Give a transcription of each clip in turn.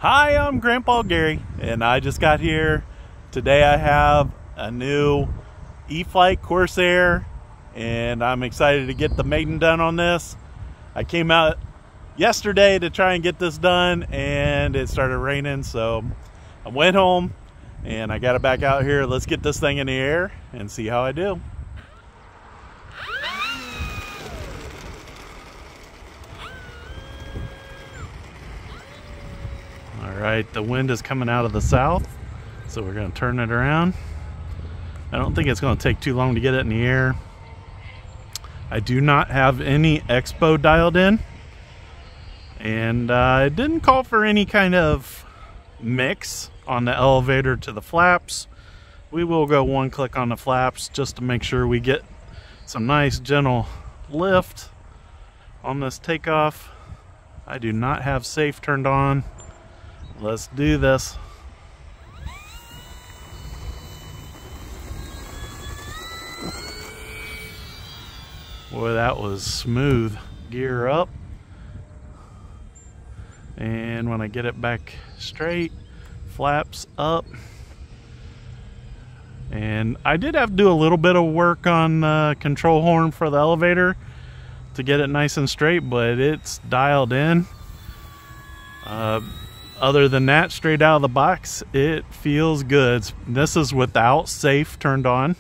Hi, I'm Grandpa Gary, and I just got here. Today I have a new E-flite Corsair, and I'm excited to get the Maiden done on this. I came out yesterday to try and get this done, and it started raining, so I went home, and I got it back out here. Let's get this thing in the air and see how I do. Alright, the wind is coming out of the south, so we're going to turn it around. I don't think it's going to take too long to get it in the air. I do not have any expo dialed in, and it didn't call for any kind of mix on the elevator to the flaps. We will go one click on the flaps just to make sure we get some nice gentle lift on this takeoff. I do not have safe turned on. Let's do this. Boy, that was smooth. Gear up. And when I get it back straight, flaps up. And I did have to do a little bit of work on the control horn for the elevator to get it nice and straight, but it's dialed in. Other than that, straight out of the box, it feels good. This is without safe turned on.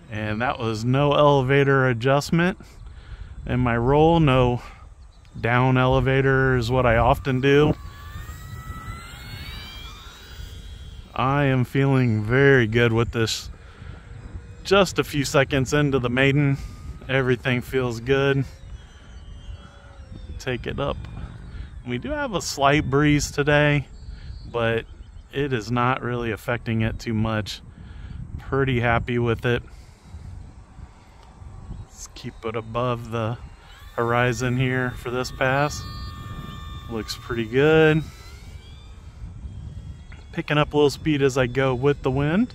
And that was no elevator adjustment in my roll. No down elevator is what I often do. I am feeling very good with this. Just a few seconds into the Maiden, everything feels good. Take it up. We do have a slight breeze today, but it is not really affecting it too much. Pretty happy with it. Let's keep it above the horizon here for this pass. Looks pretty good. Picking up a little speed as I go with the wind.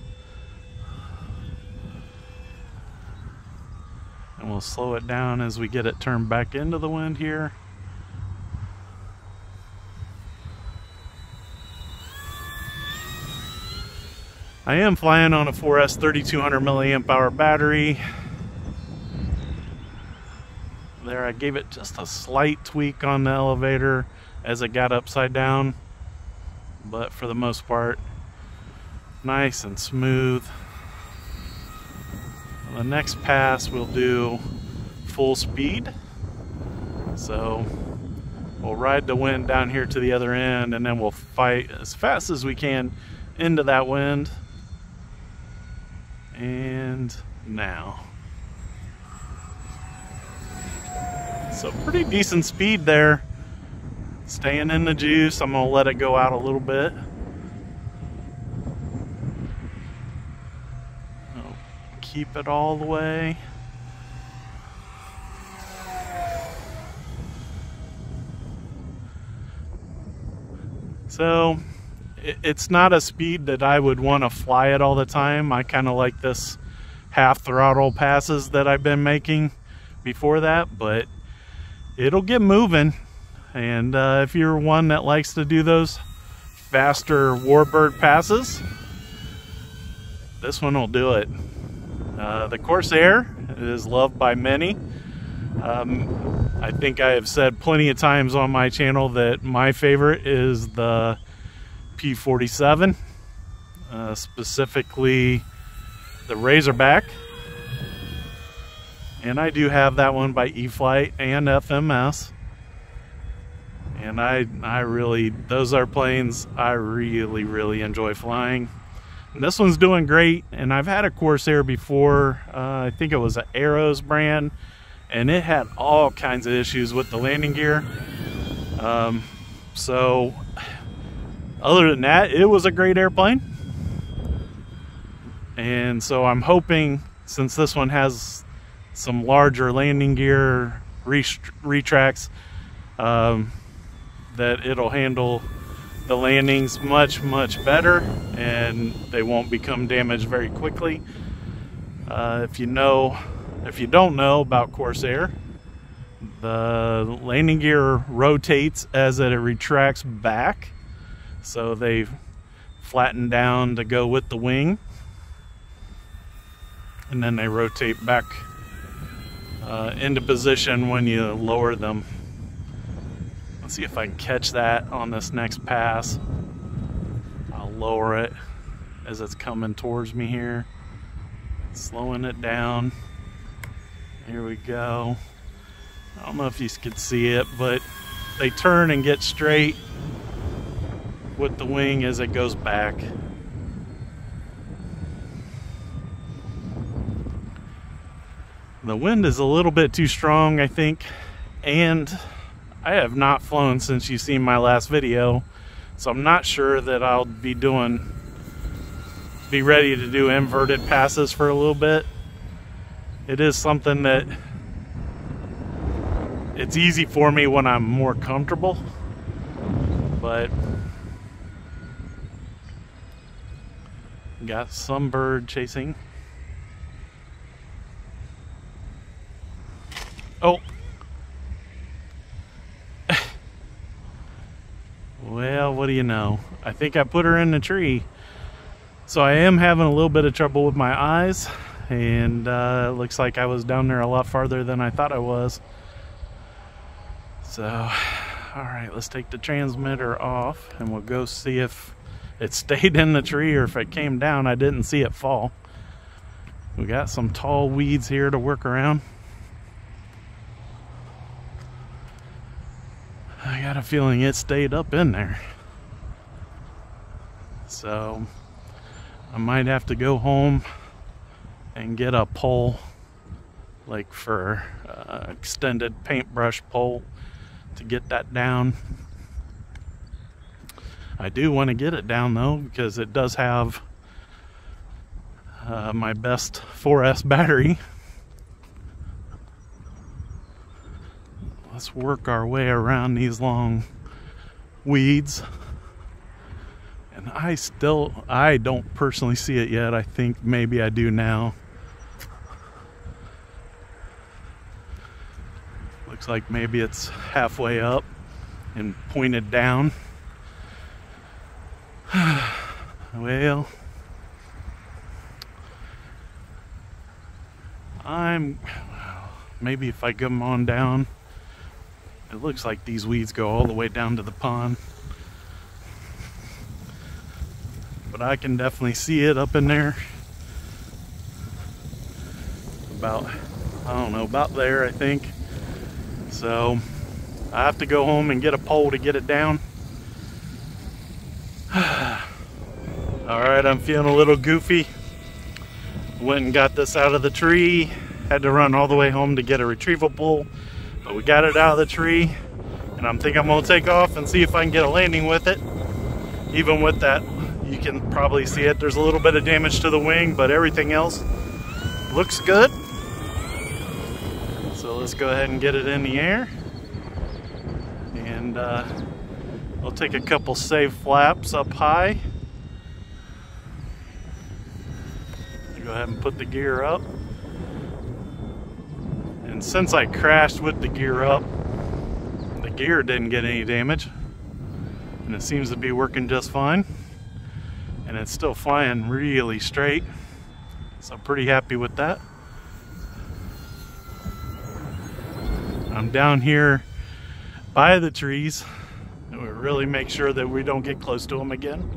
And we'll slow it down as we get it turned back into the wind here. I am flying on a 4S 3200 milliamp hour battery. There, I gave it just a slight tweak on the elevator as it got upside down, but for the most part, nice and smooth. The next pass we'll do full speed, so we'll ride the wind down here to the other end, and then we'll fight as fast as we can into that wind. And now, so pretty decent speed there, staying in the juice. I'm gonna let it go out a little bit. I'll keep it all the way. So it's not a speed that I would want to fly it all the time. I kind of like this half throttle passes that I've been making before that, but it'll get moving. And if you're one that likes to do those faster warbird passes, this one will do it. The Corsair is loved by many. I think I have said plenty of times on my channel that my favorite is the P47, specifically the Razorback, and I do have that one by E-flite and FMS, and I really, those are planes I really enjoy flying. And this one's doing great, and I've had a Corsair before. I think it was an Arrows brand, and it had all kinds of issues with the landing gear. So other than that, it was a great airplane. And so I'm hoping, since this one has some larger landing gear retracts, that it'll handle the landings much better, and they won't become damaged very quickly. If you don't know about Corsair, The landing gear rotates as it retracts back, so they flatten down to go with the wing, and then they rotate back into position when you lower them. Let's see if I can catch that on this next pass. I'll lower it as it's coming towards me here, slowing it down. Here we go. I don't know if you could see it, but they turn and get straight with the wing as it goes back. The wind is a little bit too strong, I think, and I have not flown since you've seen my last video, so I'm not sure that I'll be ready to do inverted passes for a little bit. It is something that it's easy for me when I'm more comfortable, but got some bird chasing. Oh. Well, what do you know? I think I put her in the tree. So I am having a little bit of trouble with my eyes, and it looks like I was down there a lot farther than I thought I was. So, all right, let's take the transmitter off and we'll go see if it stayed in the tree or if it came down. I didn't see it fall. We got some tall weeds here to work around. I got a feeling it stayed up in there. So I might have to go home and get a pole, like for extended paintbrush pole, to get that down. I do want to get it down though, because it does have my best 4S battery. Let's work our way around these long weeds. And I don't personally see it yet. I think maybe I do now. Looks like maybe it's halfway up and pointed down. Well, maybe if I come on down. It looks like these weeds go all the way down to the pond. But I can definitely see it up in there. About, I don't know, about there, I think. So I have to go home and get a pole to get it down. Alright, I'm feeling a little goofy. Went and got this out of the tree. Had to run all the way home to get a retrieval pole. But we got it out of the tree, and I'm thinking I'm gonna take off and see if I can get a landing with it. Even with that, you can probably see it. There's a little bit of damage to the wing, but everything else looks good. So let's go ahead and get it in the air. And I'll take a couple safe flaps up high. Go ahead and put the gear up. And since I crashed with the gear up, the gear didn't get any damage, and it seems to be working just fine, and it's still flying really straight, so I'm pretty happy with that. I'm down here by the trees, and we really make sure that we don't get close to them again.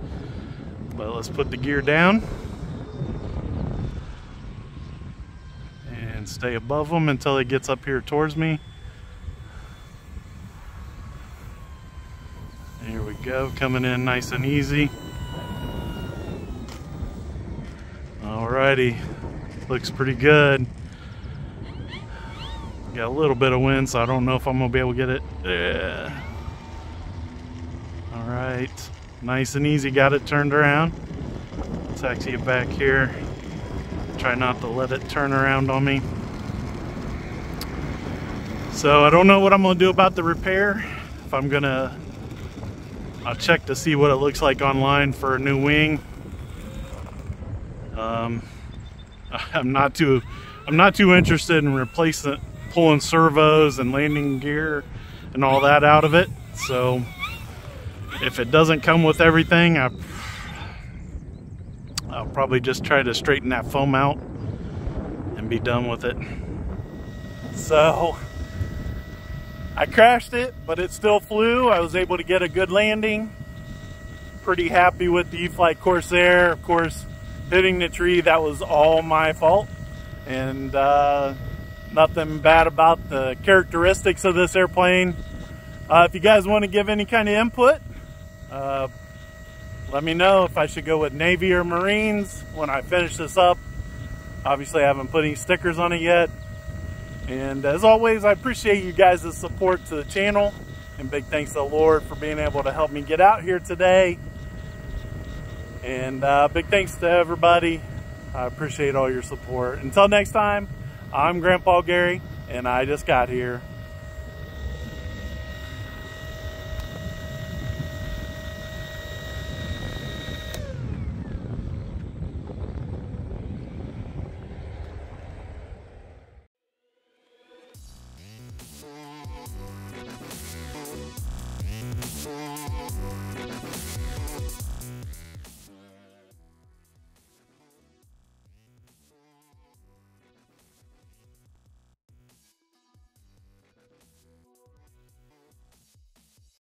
But let's put the gear down and stay above them until it gets up here towards me. Here we go, coming in nice and easy. Alrighty, looks pretty good. Got a little bit of wind, so I don't know if I'm gonna be able to get it. Yeah. Alright, nice and easy, got it turned around. Taxi it back here. Try not to let it turn around on me. So I don't know what I'm gonna do about the repair. If I'm gonna, I'll check to see what it looks like online for a new wing. I'm not too interested in replacing pulling servos and landing gear and all that out of it. So if it doesn't come with everything, I'll probably just try to straighten that foam out and be done with it. So I crashed it, but it still flew. I was able to get a good landing. Pretty happy with the E-flite Corsair. Of course, hitting the tree, that was all my fault. And nothing bad about the characteristics of this airplane. If you guys want to give any kind of input, let me know if I should go with Navy or Marines when I finish this up. Obviously, I haven't put any stickers on it yet. And as always, I appreciate you guys' support to the channel. And big thanks to the Lord for being able to help me get out here today. And big thanks to everybody. I appreciate all your support. Until next time, I'm Grandpa Gary, and I just got here.